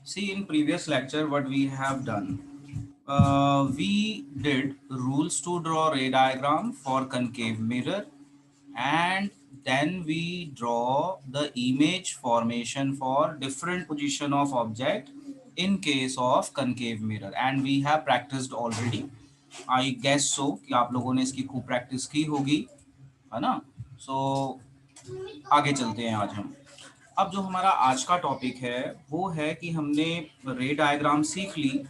See, in previous lecture, what we have done, we did rules to draw ray diagram for concave mirror, and then we draw the image formation for different position of object in case of concave mirror, and we have practiced already. I guess so कि आप लोगों ने इसकी खूब practice की होगी, है ना? So आगे चलते हैं आज हम। अब जो हमारा आज का टॉपिक है वो है कि हमने रे डायग्राम सीख ली।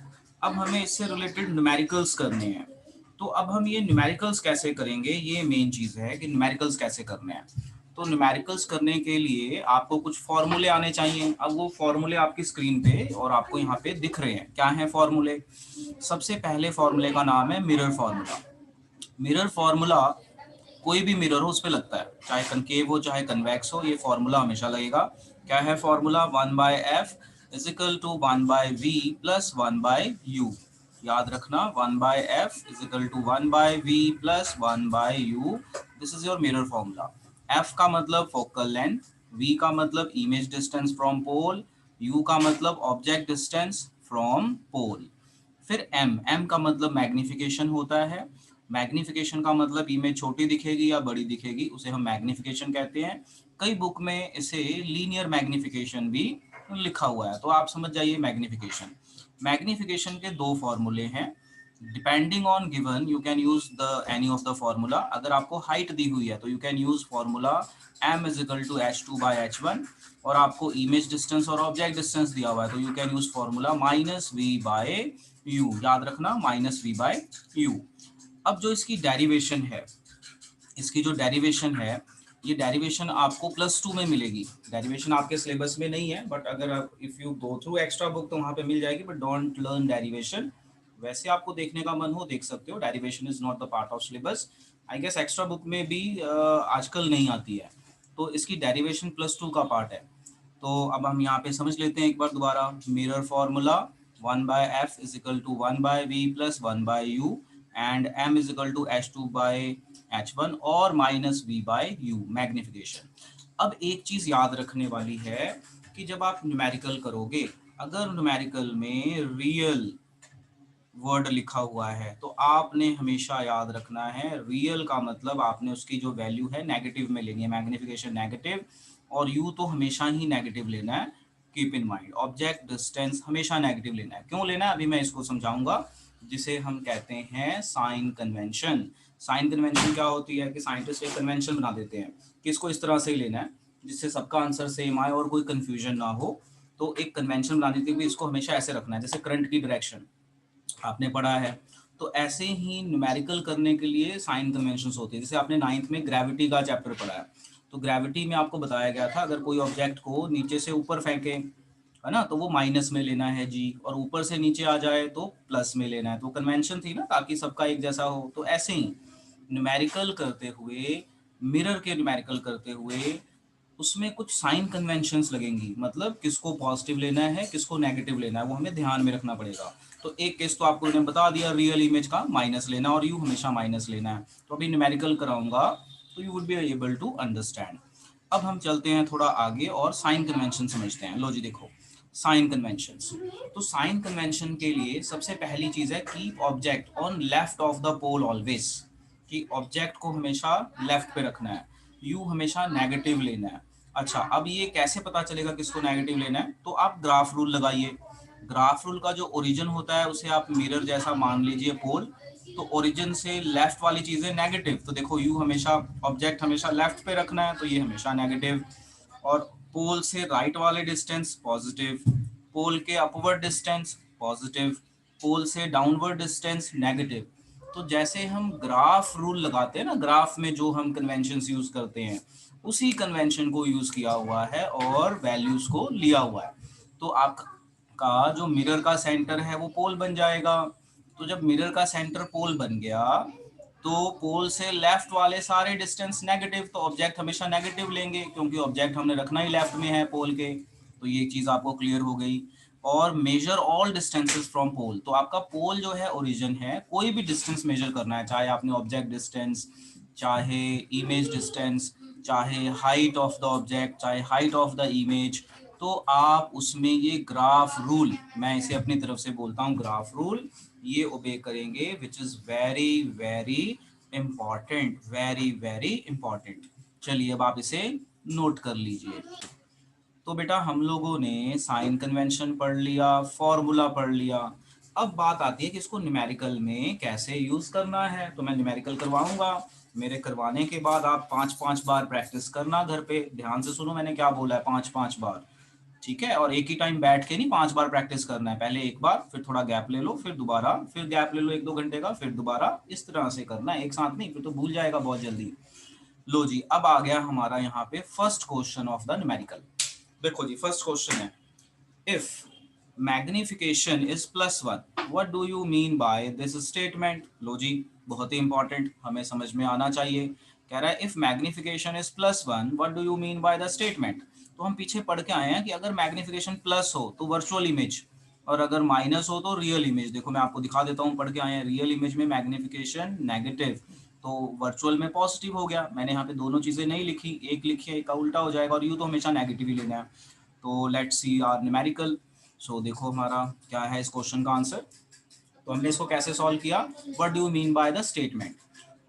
अब हमें इससे रिलेटेड न्यूमेरिकल्स करने हैं। तो अब हम ये न्यूमेरिकल्स कैसे करेंगे, ये मेन चीज़ है कि न्यूमेरिकल्स कैसे करने हैं। तो न्यूमेरिकल्स करने के लिए आपको कुछ फॉर्मूले आने चाहिए। अब वो फॉर्मूले आपकी स्क्रीन पे और आपको यहाँ पे दिख रहे हैं। क्या है फॉर्मूले? सबसे पहले फॉर्मूले का नाम है मिरर फॉर्मूला। मिरर फॉर्मूला कोई भी मिरर हो उस पर लगता है, चाहे कनकेव हो चाहे कन्वेक्स हो, ये फॉर्मूला हमेशा लगेगा। क्या है formula? 1/f is equal to 1/v plus 1/u। याद रखना, 1/f is equal to 1/v plus 1/u। This is your mirror formula. f का मतलब फोकल लेंथ, v का मतलब image distance from pole, u का मतलब ऑब्जेक्ट डिस्टेंस फ्रॉम पोल। फिर m का मतलब मैग्निफिकेशन होता है। मैग्निफिकेशन का मतलब इमेज छोटी दिखेगी या बड़ी दिखेगी, उसे हम मैग्निफिकेशन कहते हैं। कई बुक में इसे लीनियर मैग्निफिकेशन भी लिखा हुआ है, तो आप समझ जाइए मैग्निफिकेशन। मैग्निफिकेशन के दो फॉर्मूले हैं। Depending on given you can use the any of the formula. अगर आपको हाइट दी हुई है तो you can use formula m is equal to h2/h1, और आपको इमेज डिस्टेंस और ऑब्जेक्ट डिस्टेंस दिया हुआ है तो you can use formula -v/u। याद रखना, -v/u। अब जो इसकी डेरिवेशन है, इसकी जो डेरिवेशन है, ये डेरिवेशन आपको +2 में मिलेगी। डेरिवेशन आपके सिलेबस में नहीं है, बट अगर आप if you go through extra book तो वहाँ पे मिल जाएगी, बट डोंट लर्न डेरिवेशन। वैसे आपको देखने का मन हो देख सकते हो, derivation is not the part of syllabus. I guess extra book में भी आजकल नहीं आती है, तो इसकी डेरिवेशन +2 का पार्ट है। तो अब हम यहाँ पे समझ लेते हैं एक बार दोबारा। Mirror formula 1/f is equal to 1/v plus 1/u, and m is equal to h2/h1 और -v/u मैग्निफिकेशन। अब एक चीज याद रखने वाली है कि जब आप न्यूमेरिकल करोगे, अगर न्यूमेरिकल में रियल वर्ड लिखा हुआ है तो आपने हमेशा याद रखना है, रियल का मतलब आपने उसकी जो वैल्यू है नेगेटिव में लेनी है, मैग्निफिकेशन नेगेटिव, और यू तो हमेशा ही नेगेटिव लेना है। Keep in mind, object distance हमेशा नेगेटिव लेना है। क्यों लेना है अभी मैं इसको समझाऊंगा, जिसे हम कहते हैं साइन कन्वेंशन। साइन कन्वेंशन क्या होती है कि साइंटिस्ट एक कन्वेंशन बना देते हैं कि इसको इस तरह से ही लेना है जिससे सबका आंसर सेम आए और कोई कंफ्यूजन ना हो। तो एक कन्वेंशन बना देते हैं कि इसको हमेशा ऐसे रखना है, जैसे करंट की डायरेक्शन आपने पढ़ा है। तो ऐसे ही न्यूमेरिकल करने के लिए साइन कन्वेंशंस होती है। जैसे आपने 9th में ग्रेविटी का चैप्टर पढ़ा है, तो ग्रेविटी में आपको बताया गया था अगर कोई ऑब्जेक्ट को नीचे से ऊपर फेंके, है ना, तो वो माइनस में लेना है जी, और ऊपर से नीचे आ जाए तो प्लस में लेना है। तो कन्वेंशन थी ना, ताकि सबका एक जैसा हो। तो ऐसे ही न्यूमेरिकल करते हुए, मिरर के न्यूमेरिकल करते हुए, उसमें कुछ साइन कन्वेंशंस लगेंगी, मतलब किसको पॉजिटिव लेना है किसको नेगेटिव लेना है वो हमें ध्यान में रखना पड़ेगा। तो एक केस तो आपको मैंने बता दिया, रियल इमेज का माइनस लेना और यू हमेशा माइनस लेना है। तो अभी न्यूमेरिकल कराऊंगा तो you would be able to understand. अब हम चलते हैं थोड़ा आगे और साइन कन्वेंशन समझते हैं। लो जी देखो, साइन कन्वेंशंस। तो साइन कन्वेंशन के लिए सबसे पहली चीज है keep object on left of the pole always, कि ऑब्जेक्ट को हमेशा लेफ्ट पे रखना है, यू हमेशा नेगेटिव लेना है। अच्छा, अब ये कैसे पता चलेगा किसको नेगेटिव लेना है? तो आप ग्राफ रूल लगाइए। ग्राफ रूल का जो ओरिजिन होता है उसे आप मिरर जैसा मान लीजिए पोल, तो ओरिजिन से लेफ्ट वाली चीजें नेगेटिव, तो देखो यू हमेशा, ऑब्जेक्ट हमेशा लेफ्ट पे रखना है तो ये हमेशा नेगेटिव। और पोल से राइट वाले डिस्टेंस पॉजिटिव, पोल के अपवर्ड डिस्टेंस पॉजिटिव, पोल से डाउनवर्ड डिस्टेंस नेगेटिव। तो जैसे हम ग्राफ रूल लगाते हैं ना, ग्राफ में जो हम कन्वेंशंस यूज करते हैं उसी कन्वेंशन को यूज किया हुआ है और वैल्यूज को लिया हुआ है। तो आपका जो मिरर का सेंटर है वो पोल बन जाएगा। तो जब मिरर का सेंटर पोल बन गया तो पोल से लेफ्ट वाले सारे डिस्टेंस नेगेटिव, तो ऑब्जेक्ट हमेशा नेगेटिव लेंगे क्योंकि ऑब्जेक्ट हमने रखना ही लेफ्ट में है पोल के। तो ये चीज आपको क्लियर हो गई। और measure all distances from pole, तो आपका पोल जो है ओरिजिन है, कोई भी डिस्टेंस मेजर करना है, चाहे आपने ऑब्जेक्ट डिस्टेंस, चाहे इमेज डिस्टेंस, चाहे हाइट ऑफ द ऑब्जेक्ट, चाहे हाइट ऑफ द इमेज, तो आप उसमें ये ग्राफ रूल, मैं इसे अपनी तरफ से बोलता हूँ ग्राफ रूल, ये ओबे करेंगे, which is very very important, very very important. चलिए अब आप इसे नोट कर लीजिए। तो बेटा हम लोगों ने साइन कन्वेंशन पढ़ लिया, फॉर्मूला पढ़ लिया। अब बात आती है कि इसको न्यूमेरिकल में कैसे यूज करना है। तो मैं न्यूमेरिकल करवाऊंगा, मेरे करवाने के बाद आप 5-5 बार प्रैक्टिस करना घर पे। ध्यान से सुनो मैंने क्या बोला है, 5-5 बार, ठीक है। और एक ही टाइम बैठ के नहीं 5 बार प्रैक्टिस करना है, पहले एक बार, फिर थोड़ा गैप ले लो, फिर दोबारा, फिर गैप ले लो 1-2 घंटे का, फिर दोबारा, इस तरह से करना है, एक साथ नहीं, फिर तो भूल जाएगा बहुत जल्दी। लो जी, अब आ गया हमारा यहाँ पे first question of the numerical. देखो जी, फर्स्ट क्वेश्चन है, if magnification is +1, what do you mean by this statement. लो जी, बहुत ही इंपॉर्टेंट, हमें समझ में आना चाहिए। कह रहा है if magnification is +1, what do you mean by the statement. तो हम पीछे पढ़ के आए हैं कि अगर मैग्निफिकेशन प्लस हो तो वर्चुअल इमेज, और अगर माइनस हो तो रियल इमेज। देखो मैं आपको दिखा देता हूँ, पढ़ के आए हैं, रियल इमेज में मैग्निफिकेशन नेगेटिव, तो वर्चुअल में पॉजिटिव हो गया। मैंने यहाँ पे दोनों चीजें नहीं लिखी, एक लिखी है, एक का उल्टा हो जाएगा, और यू तो हमेशा नेगेटिव ही लेना है। तो लेट्स सी आर न्यूमेरिकल। सो देखो हमारा क्या है इस क्वेश्चन का आंसर। तो हमने इसको कैसे सॉल्व किया, what do you mean by the statement.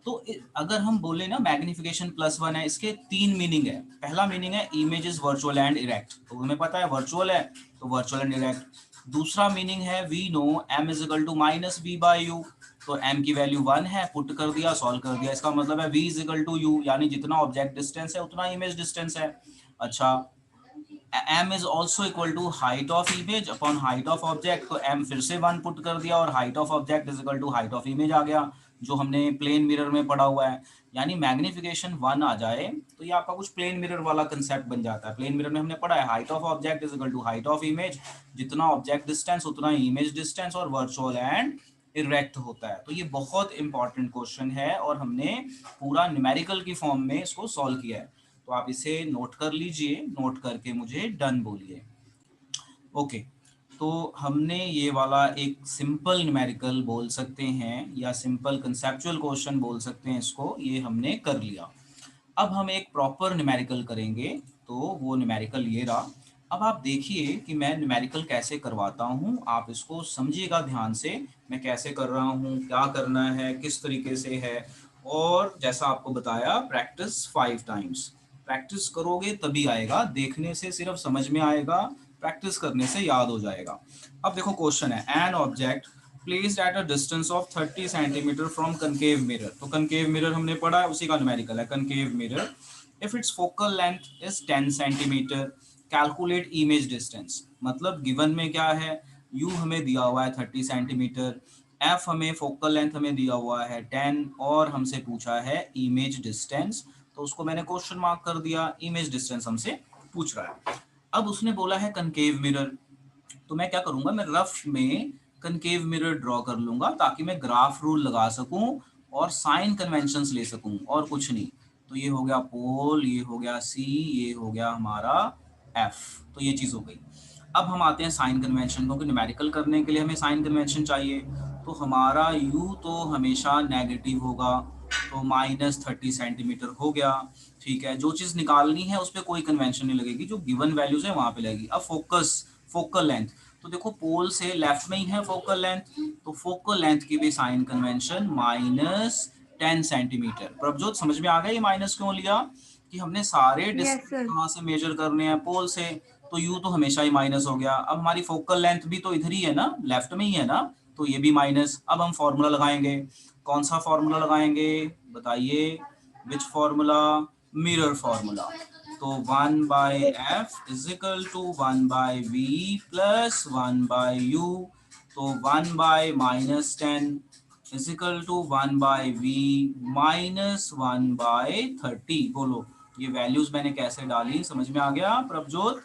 तो अगर हम बोले ना मैग्निफिकेशन +1 है, इसके 3 मीनिंग है। पहला मीनिंग है image is virtual and erect, तो हमें पता है वर्चुअल है तो वर्चुअल एंड इरेक्ट। दूसरा मीनिंग है we know m is equal to -v/u, तो m की वैल्यू 1 है, पुट कर दिया, सॉल्व कर दिया, इसका मतलब है v is equal to u, यानी जितना ऑब्जेक्ट डिस्टेंस है उतना इमेज डिस्टेंस है। अच्छा, m is also equal to height of image upon height of object, तो m फिर से 1 पुट कर दिया, और height of object is equal to height of image आ गया, जो हमने प्लेन मिरर में पढ़ा हुआ है। यानी मैग्निफिकेशन 1 आ जाए तो ये आपका कुछ प्लेन मिरर वाला कंसेप्ट बन जाता है। प्लेन मिरर में हमने पढ़ा है height of object is equal to height of image, जितना ऑब्जेक्ट डिस्टेंस उतना इमेज डिस्टेंस, और वर्चुअल एंड इरेक्ट होता है। तो ये बहुत इंपॉर्टेंट क्वेश्चन है, और हमने पूरा न्यूमेरिकल की फॉर्म में इसको सॉल्व किया है। तो आप इसे नोट कर लीजिए, नोट करके मुझे डन बोलिए। ओके, तो हमने ये वाला एक सिंपल न्यूमेरिकल बोल सकते हैं, या सिंपल कंसेप्चुअल क्वेश्चन बोल सकते हैं इसको, ये हमने कर लिया। अब हम एक प्रॉपर न्यूमेरिकल करेंगे, तो वो न्यूमेरिकल ये रहा। अब आप देखिए कि मैं न्यूमेरिकल कैसे करवाता हूँ, आप इसको समझिएगा ध्यान से, मैं कैसे कर रहा हूँ, क्या करना है, किस तरीके से है। और जैसा आपको बताया, प्रैक्टिस 5 टाइम्स, प्रैक्टिस करोगे तभी आएगा, देखने से सिर्फ समझ में आएगा, प्रैक्टिस करने से याद हो जाएगा। अब देखो क्वेश्चन है, an object placed at a distance of 30 centimetre from concave mirror. तो कनकेव मिरर हमने पढ़ा है, उसी का न्यूमेरिकल है, concave mirror. If it's focal length is 10 centimetre, calculate image distance. मतलब गिवन में क्या है, यू हमें दिया हुआ है 30 सेंटीमीटर, एफ हमें फोकल लेंथ हमें दिया हुआ है 10, और हमसे पूछा है इमेज डिस्टेंस। तो उसको मैंने क्वेश्चन मार्क कर दिया, इमेज डिस्टेंस हमसे पूछ रहा है। अब उसने बोला है कनकेव मिरर, तो मैं क्या करूंगा, मैं रफ में कनकेव मिरर ड्रॉ कर लूंगा, ताकि मैं ग्राफ रूल लगा सकूं और साइन कन्वेंशंस ले सकूं, और कुछ नहीं। तो ये हो गया पोल, ये हो गया सी, ये हो गया हमारा एफ, तो ये चीज हो गई। अब हम आते हैं साइन कन्वेंशन, क्योंकि न्यूमेरिकल करने के लिए हमें साइन कन्वेंशन चाहिए। तो हमारा यू तो हमेशा नेगेटिव होगा, तो -30 सेंटीमीटर हो गया। ठीक है, जो चीज निकालनी है उस पर कोई कन्वेंशन नहीं लगेगी, जो गिवन वैल्यूज है वहां पे लगेगी। अब फोकस, फोकल लेंथ, तो देखो पोल से लेफ्ट में ही है फोकल लेंथ, तो फोकल लेंथ की भी साइन कन्वेंशन -10 सेंटीमीटर। प्रभजोत समझ में आ गया ये माइनस क्यों लिया, कि हमने सारे यस डिस्टेंस सर। कहाँ से मेजर करने हैं, पोल से, तो यू तो हमेशा ही माइनस हो गया। अब हमारी फोकल लेंथ भी तो इधर ही है ना, लेफ्ट में ही है ना, तो ये भी माइनस। अब हम फॉर्मूला लगाएंगे, कौन सा फॉर्मूला लगाएंगे बताइए, विच फॉर्मूला, मिरर फॉर्मूला। तो 1/f is equal to 1/v plus 1/u, तो 1/-10 is equal to 1/v minus 1/30। बोलो ये वैल्यूज मैंने कैसे डाली, समझ में आ गया प्रभजोत।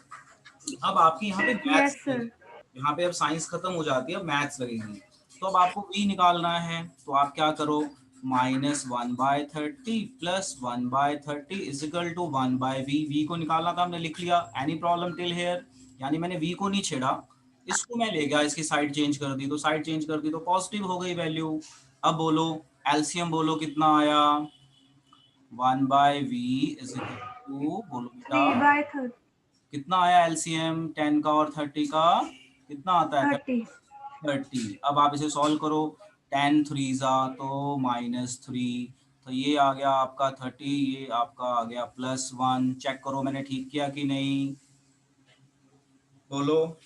अब आपकी यहाँ पे मैथ्स यस लगेगी, सर। यहाँ पे अब साइंस खत्म हो जाती है, अब मैथ्स लगेगी। तो अब आपको v निकालना है, तो आप क्या करो, -1/30 plus 1/30 is equal to 1/v। v को निकालना था, हमने लिख लिया, एनी प्रॉब्लम टिल हेयर, यानी मैंने v को नहीं छेड़ा, इसको मैं ले गया, इसकी साइड चेंज कर दी, तो साइड चेंज कर दी तो पॉजिटिव हो गई वैल्यू। अब बोलो एलसीएम, बोलो कितना आया, 1/v इज इक्वल टू, बोलो बेटा, 3/30। कितना आया एलसीएम 10 का और 30 का, कितना आता है? 30। 30। अब आप इसे सॉल्व करो, 10 3 जा तो -3, तो ये आ गया आपका 30, ये आपका आ गया +1। चेक करो मैंने ठीक किया कि नहीं, बोलो,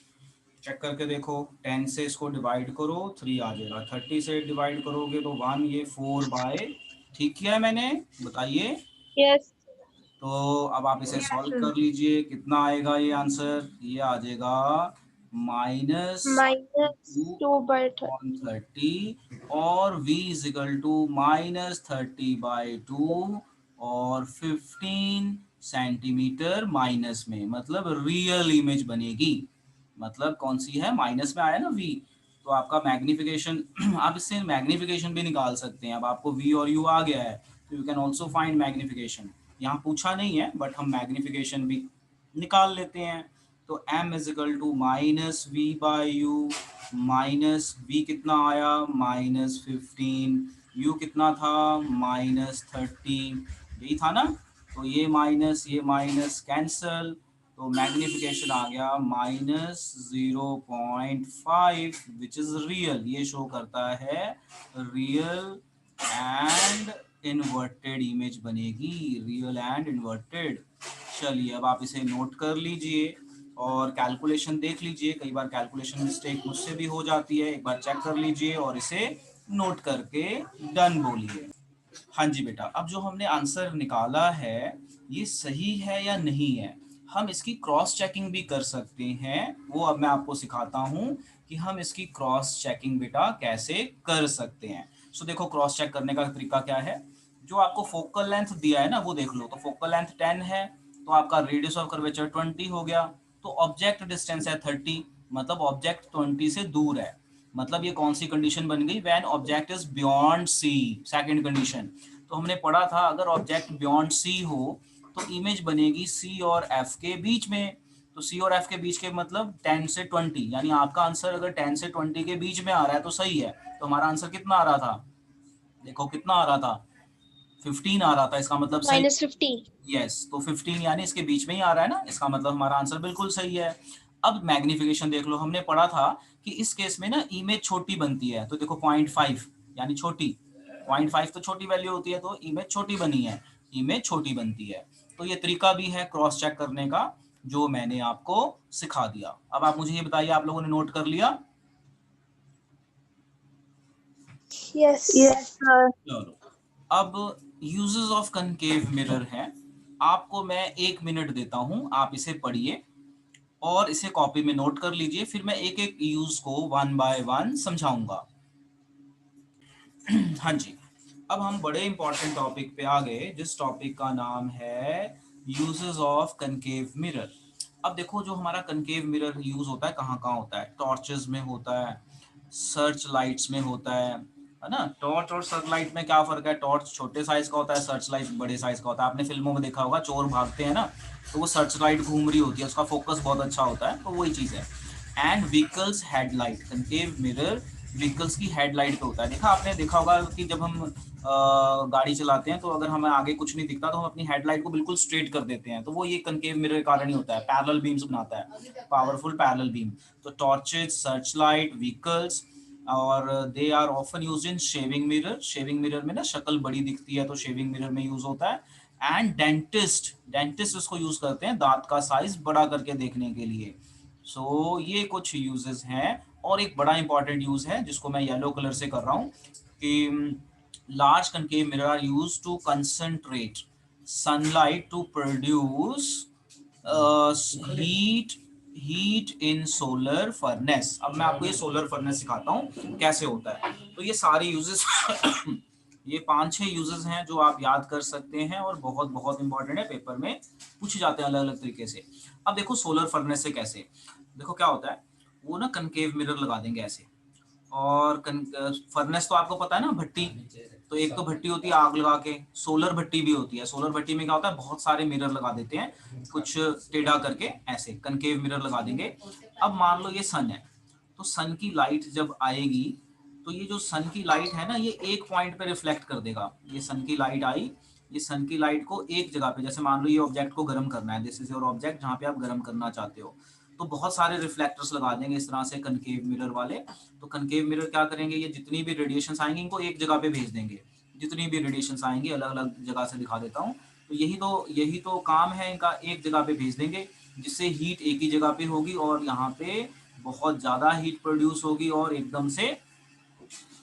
चेक करके देखो। 10 से इसको डिवाइड करो 3 आ जाएगा, 30 से डिवाइड करोगे तो 1, ये 4/, ठीक किया है मैंने, बताइए। यस। तो अब आप इसे सॉल्व कर लीजिए, कितना आएगा ये आंसर, ये आ जाएगा -2/30 और v इज इक्वल टू -30/2 और 15 सेंटीमीटर माइनस में, मतलब रियल इमेज बनेगी। मतलब कौन सी है, माइनस में आया ना v, तो आपका मैग्निफिकेशन आप इससे मैग्निफिकेशन भी निकाल सकते हैं। अब आपको v और u आ गया है तो you can also find magnification. यहाँ पूछा नहीं है बट हम मैग्निफिकेशन भी निकाल लेते हैं। तो m is equal to -v/u, minus v कितना आया -15, u कितना था -30, यही था ना। तो ये माइनस कैंसल, तो मैग्निफिकेशन आ गया -0.5 विच इज रियल, ये शो करता है रियल एंड इन्वर्टेड इमेज बनेगी, रियल एंड इन्वर्टेड। चलिए अब आप इसे नोट कर लीजिए और कैलकुलेशन देख लीजिए, कई बार कैलकुलेशन मिस्टेक मुझसे भी हो जाती है, एक बार चेक कर लीजिए और इसे नोट करके डन बोलिए। हाँ जी बेटा, अब जो हमने आंसर निकाला है ये सही है या नहीं है, हम इसकी क्रॉस चेकिंग भी कर सकते हैं। वो अब मैं आपको सिखाता हूँ कि हम इसकी क्रॉस चेकिंग बेटा कैसे कर सकते हैं। सो देखो क्रॉस चेक करने का तरीका क्या है, जो आपको फोकल लेंथ दिया है ना वो देख लो। तो फोकल लेंथ 10 है तो आपका रेडियस ऑफ कर्वेचर 20 हो गया, तो ऑब्जेक्ट डिस्टेंस है 30, मतलब ऑब्जेक्ट 20 से दूर है। मतलब ये कौन सी कंडीशन बन गई, when object is beyond C, second condition. तो हमने पढ़ा था अगर ऑब्जेक्ट बियॉन्ड सी हो तो इमेज बनेगी सी और एफ के बीच में। तो सी और एफ के बीच के मतलब 10 से 20, यानी आपका आंसर अगर 10 से 20 के बीच में आ रहा है तो सही है। तो हमारा आंसर कितना आ रहा था, देखो कितना आ रहा था, 15 आ रहा था, इसका मतलब सही। -15। यस, तो 15 यानी इसके बीच में ही आ रहा है ना, इसका मतलब हमारा आंसर बिल्कुल सही है। अब मैग्निफिकेशन देख लो, हमने पढ़ा था कि इस केस में ना इमेज छोटी बनती है, तो देखो 0.5 यानी छोटी, 0.5 तो छोटी वैल्यू होती है, तो इमेज छोटी बनी है, इमेज छोटी बनती है। तो ये तरीका भी है क्रॉस चेक करने का जो मैंने आपको सिखा दिया। अब आप मुझे ये बताइए, आप लोगों ने नोट कर लिया? यस। चलो, अब यूजेस ऑफ कनकेव मिरर है, आपको मैं 1 मिनट देता हूं, आप इसे पढ़िए और इसे कॉपी में नोट कर लीजिए, फिर मैं एक एक यूज को 1 बाय 1 समझाऊंगा। हाँ जी, अब हम बड़े इंपॉर्टेंट टॉपिक पे आ गए, जिस टॉपिक का नाम है यूजेस ऑफ कनकेव मिरर। अब देखो जो हमारा कनकेव मिरर यूज होता है कहाँ कहाँ होता है, टॉर्चेस में होता है, सर्च लाइट्स में होता है ना। टॉर्च और सर्च लाइट में क्या फर्क है, टॉर्च छोटे साइज का होता है, सर्च लाइट बड़े साइज का होता है। आपने फिल्मों में देखा होगा चोर भागते हैं ना, तो वो सर्च लाइट घूम रही होती है, उसका फोकस बहुत अच्छा होता है, तो वही चीज है। And vehicles headlight, concave mirror vehicles की हेडलाइट पे होता है। देखा आपने, देखा होगा कि जब हम गाड़ी चलाते हैं तो अगर हमें आगे कुछ नहीं दिखता तो हम अपनी हेडलाइट को बिल्कुल स्ट्रेट कर देते हैं, तो वो ये कनकेव मिरर के कारण ही होता है, पैरेलल बीम्स बनाता है, पावरफुल पैरेलल बीम। तो टॉर्चेज, सर्च लाइट, व्हीकल्स, और they are often use in shaving mirror, shaving mirror में ना शक्ल बड़ी दिखती है तो शेविंग मिरर में यूज होता है। एंड डेंटिस्ट, डेंटिस्ट इसको यूज करते हैं दांत का साइज बड़ा करके देखने के लिए। सो ये कुछ यूजेस हैं। और एक बड़ा इंपॉर्टेंट यूज है जिसको मैं येलो कलर से कर रहा हूँ कि large concave mirror are use to concentrate sunlight to produce heat, heat in solar furnace. अब मैं आपको ये सोलर फर्नेस सिखाता हूँ कैसे होता है। तो ये सारे यूजेस ये 5-6 यूजेस हैं जो आप याद कर सकते हैं और बहुत बहुत इंपॉर्टेंट है, पेपर में पूछे जाते हैं अलग अलग तरीके से। अब देखो सोलर फर्नेस से कैसे, देखो क्या होता है, वो ना कनकेव मिरर लगा देंगे ऐसे, और फर्नेस तो आपको पता है ना, भट्टी। तो एक तो भट्टी होती है आग लगा के, सोलर भट्टी भी होती है। सोलर भट्टी में क्या होता है, बहुत सारे मिरर लगा देते हैं कुछ टेढ़ा करके, ऐसे कनकेव मिरर लगा देंगे। अब मान लो ये सन है, तो सन की लाइट जब आएगी तो ये जो सन की लाइट है ना, ये एक पॉइंट पे रिफ्लेक्ट कर देगा। ये सन की लाइट आई, ये सन की लाइट को एक जगह पे, जैसे मान लो ये ऑब्जेक्ट को गर्म करना है, दिस इज योर ऑब्जेक्ट जहाँ पे आप गर्म करना चाहते हो, तो बहुत सारे रिफ्लेक्टर्स लगा देंगे इस तरह से कनकेव मिरर वाले। तो कनकेव मिरर क्या करेंगे, ये जितनी भी रेडिएशन आएंगी इनको एक जगह पे भेज देंगे, जितनी भी रेडिएशन आएंगी, अलग अलग जगह से दिखा देता हूँ। तो यही तो काम है इनका, एक जगह पे भेज देंगे जिससे हीट एक ही जगह पे होगी और यहाँ पे बहुत ज़्यादा हीट प्रोड्यूस होगी, और एकदम से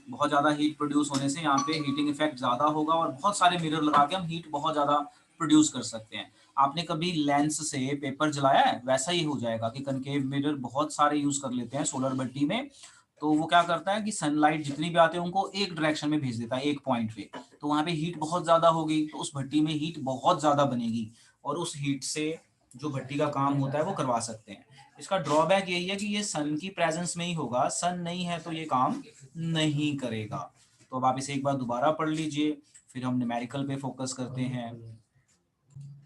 बहुत ज़्यादा हीट प्रोड्यूस होने से यहाँ पे हीटिंग इफेक्ट ज़्यादा होगा, और बहुत सारे मिरर लगा के हम हीट बहुत ज़्यादा प्रोड्यूस कर सकते हैं। आपने कभी लेंस से पेपर जलाया है, वैसा ही हो जाएगा कि कनकेव मिरर बहुत सारे यूज कर लेते हैं सोलर भट्टी में। तो वो क्या करता है कि सनलाइट जितनी भी आते हैं उनको एक डायरेक्शन में भेज देता है, एक पॉइंट पे, तो वहां पे हीट बहुत ज्यादा होगी, तो उस भट्टी में हीट बहुत ज्यादा बनेगी, और उस हीट से जो भट्टी का काम होता है वो करवा सकते हैं। इसका ड्रॉबैक यही है कि ये सन की प्रेजेंस में ही होगा, सन नहीं है तो ये काम नहीं करेगा। तो अब आप इसे एक बार दोबारा पढ़ लीजिए, फिर हम न्यूमेरिकल पे फोकस करते हैं।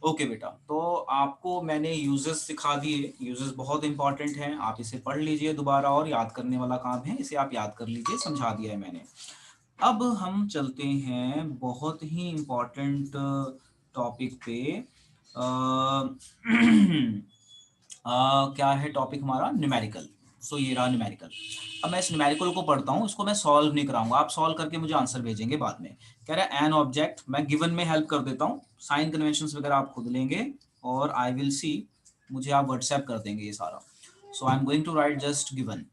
ओके बेटा, तो आपको मैंने यूजेस सिखा दिए, यूजेस बहुत इंपॉर्टेंट हैं, आप इसे पढ़ लीजिए दोबारा, और याद करने वाला काम है, इसे आप याद कर लीजिए, समझा दिया है मैंने। अब हम चलते हैं बहुत ही इंपॉर्टेंट टॉपिक पे। क्या है टॉपिक हमारा, न्यूमेरिकल। सो ये रहा न्यूमेरिकल। अब मैं इस न्यूमेरिकल को पढ़ता हूँ, इसको मैं सॉल्व नहीं कराऊंगा, आप सॉल्व करके मुझे आंसर भेजेंगे बाद में। कह रहा है एन ऑब्जेक्ट, मैं गिवन में हेल्प कर देता हूँ, साइन कन्वेंशंस वगैरह आप खुद लेंगे, और आई विल सी, मुझे आप व्हाट्सएप कर देंगे ये सारा। So I am going to write just given.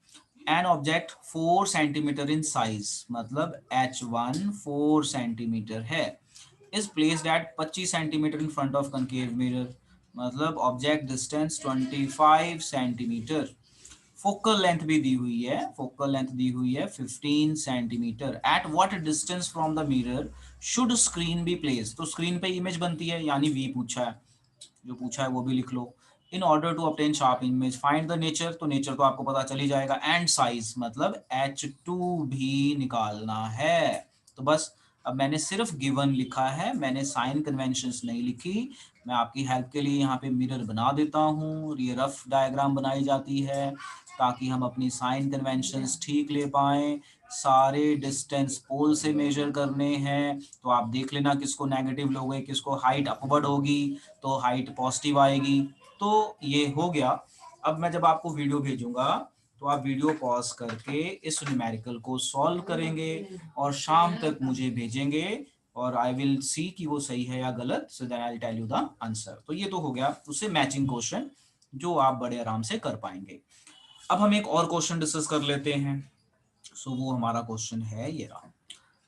An object 4 centimetre in size, मतलब H1 4 सेंटीमीटर है, is placed at 25 centimetre in front of concave mirror, मतलब object distance 25 centimetre. Focal length भी दी हुई है, फोकल लेंथ दी हुई है 15 centimeter. At what distance from the mirror should screen be place, तो स्क्रीन पे इमेज बनती है, यानी वी पूछा है, जो पूछा है वो भी लिख लो। In order to obtain sharp image find the nature, तो नेचर तो आपको पता चल ही जाएगा, एंड साइज मतलब H2 भी निकालना है। तो बस अब मैंने सिर्फ गिवन लिखा है, मैंने साइन कन्वेंशंस नहीं लिखी। मैं आपकी हेल्प के लिए यहाँ पे मिरर बना देता हूँ, ये रफ डायग्राम बनाई जाती है ताकि हम अपनी साइन कन्वेंशंस ठीक ले पाएं। सारे डिस्टेंस पोल से मेजर करने हैं, तो आप देख लेना किसको नेगेटिव लोगे, किसको हाइट अपवर्ड होगी तो हाइट पॉजिटिव आएगी। तो ये हो गया। अब मैं जब आपको वीडियो भेजूंगा तो आप वीडियो पॉज करके इस न्यूमेरिकल को सॉल्व करेंगे और शाम तक मुझे भेजेंगे, और आई विल सी कि वो सही है या गलत, so then I will tell you the answer. तो ये तो हो गया उससे मैचिंग क्वेश्चन जो आप बड़े आराम से कर पाएंगे। अब हम एक और क्वेश्चन डिस्कस कर लेते हैं। सो वो हमारा क्वेश्चन है ये रहा।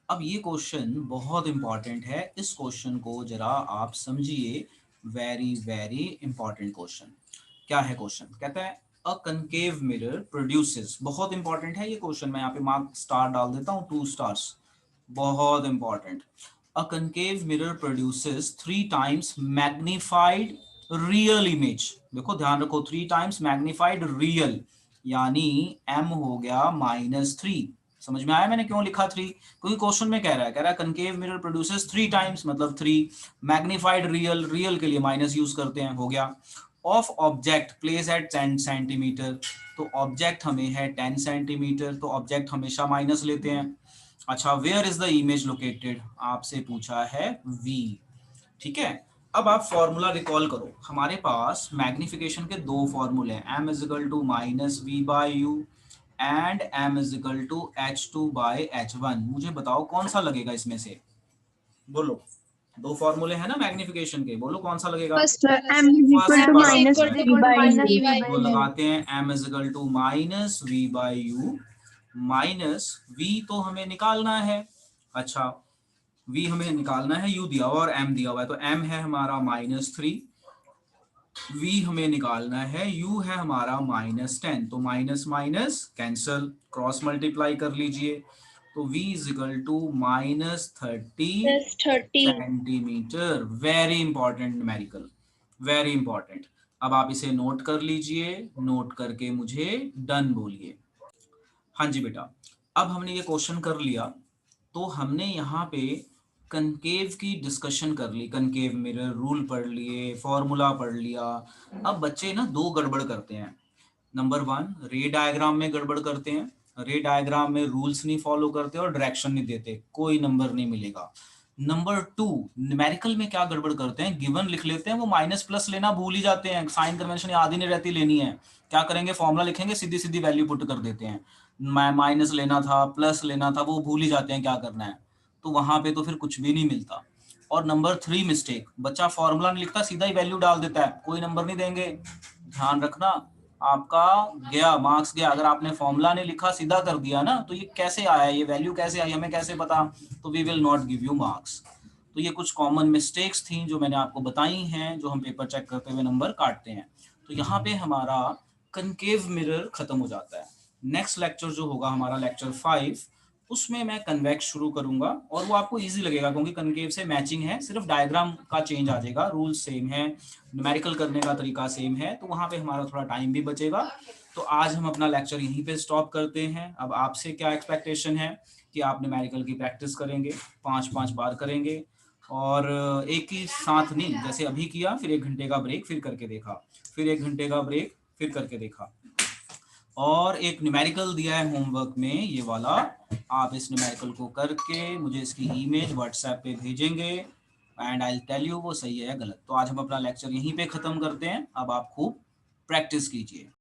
अब ये क्वेश्चन बहुत इंपॉर्टेंट है, इस क्वेश्चन को जरा आप समझिए, वेरी वेरी इंपॉर्टेंट क्वेश्चन। क्या है क्वेश्चन, कहता है अ कनकेव मिरर प्रोड्यूसेस, बहुत इंपॉर्टेंट है ये क्वेश्चन, मैं यहाँ पे मार्क स्टार डाल देता हूँ, 2 स्टार्स, बहुत important. A concave mirror produces 3 times magnified real image, देखो ध्यान रखो 3 टाइम्स मैग्नीफाइड रियल, यानी m हो गया -3। समझ में आया मैंने क्यों लिखा 3, क्योंकि क्वेश्चन में कह रहा है कनकेव मिरर प्रोड्यूसेस 3 टाइम्स मतलब 3, मैग्नीफाइड रियल, रियल के लिए माइनस यूज करते हैं, हो गया। Of object place at 10 centimetre, तो ऑब्जेक्ट हमें है 10 सेंटीमीटर, तो ऑब्जेक्ट हमेशा माइनस लेते हैं। अच्छा, where is the image located, आपसे पूछा है वी, ठीक है। अब आप फॉर्मूला रिकॉल करो, हमारे पास मैग्निफिकेशन के 2 फॉर्मूले हैं, m is equal to minus v by u and m is equal to H2 by H1। मुझे बताओ कौन सा लगेगा इसमें से, बोलो। 2 फॉर्मूले हैं ना मैग्निफिकेशन के, बोलो कौन सा लगेगा। First m is equal first to वाला minus लगेगा, v by u. वो लगाते हैं m is equal to minus v by u, minus v तो हमें निकालना है। अच्छा, v हमें निकालना है, u दिया हुआ और m दिया हुआ है, तो m है हमारा -3, v हमें निकालना है, u है हमारा -10, तो minus minus cancel, cross multiply कर लीजिए, तो v is equal to -30 30 centimeter. Very important numerical, very important. अब आप इसे नोट कर लीजिए, नोट करके मुझे डन बोलिए। हाँ जी बेटा, अब हमने ये क्वेश्चन कर लिया, तो हमने यहाँ पे कनकेव की डिस्कशन कर ली, कनकेव मिरर रूल पढ़ लिए, फॉर्मूला पढ़ लिया। अब बच्चे ना 2 गड़बड़ करते हैं। नंबर 1, रे डायग्राम में गड़बड़ करते हैं, रे डायग्राम में रूल्स नहीं फॉलो करते और डायरेक्शन नहीं देते, कोई नंबर नहीं मिलेगा। नंबर 2, न्यूमेरिकल में क्या गड़बड़ करते हैं, गिवन लिख लेते हैं, वो माइनस प्लस लेना भूल ही जाते हैं, साइन कन्वेंशन याद ही नहीं रहती लेनी है। क्या करेंगे, फॉर्मूला लिखेंगे, सीधी सीधी वैल्यू पुट कर देते हैं, माइनस लेना था, प्लस लेना था, वो भूल ही जाते हैं क्या करना है, तो वहां पे तो फिर कुछ भी नहीं मिलता। और नंबर 3 मिस्टेक, बच्चा फॉर्मूला नहीं लिखता, सीधा ही वैल्यू डाल देता है, कोई नंबर नहीं देंगे। ध्यान रखना, आपका गया मार्क्स गया। अगर आपने फॉर्मूला नहीं लिखा, सीधा कर दिया ना, तो ये कैसे आया, ये वैल्यू कैसे आई, हमें कैसे पता, तो we will not give you marks. तो ये कुछ कॉमन मिस्टेक्स थी जो मैंने आपको बताई हैं, जो हम पेपर चेक करते हुए नंबर काटते हैं। तो यहाँ पे हमारा कनकेव मिरर खत्म हो जाता है। नेक्स्ट लेक्चर जो होगा हमारा लेक्चर 5, उसमें मैं कन्वेक्स शुरू करूंगा, और वो आपको इजी लगेगा क्योंकि कनकेव से मैचिंग है, सिर्फ डायग्राम का चेंज आ जाएगा, रूल सेम है, न्यूमेरिकल करने का तरीका सेम है, तो वहां पे हमारा थोड़ा टाइम भी बचेगा। तो आज हम अपना लेक्चर यहीं पे स्टॉप करते हैं। अब आपसे क्या एक्सपेक्टेशन है कि आप न्यूमेरिकल की प्रैक्टिस करेंगे, 5-5 बार करेंगे, और एक ही साथ नहीं, जैसे अभी किया, फिर 1 घंटे का ब्रेक, फिर करके देखा, फिर 1 घंटे का ब्रेक, फिर करके देखा। और एक न्यूमेरिकल दिया है होमवर्क में, ये वाला, आप इस न्यूमेरिकल को करके मुझे इसकी इमेज व्हाट्सएप पे भेजेंगे, and I will tell you वो सही है या गलत। तो आज हम अपना लेक्चर यहीं पे खत्म करते हैं, अब आप खूब प्रैक्टिस कीजिए।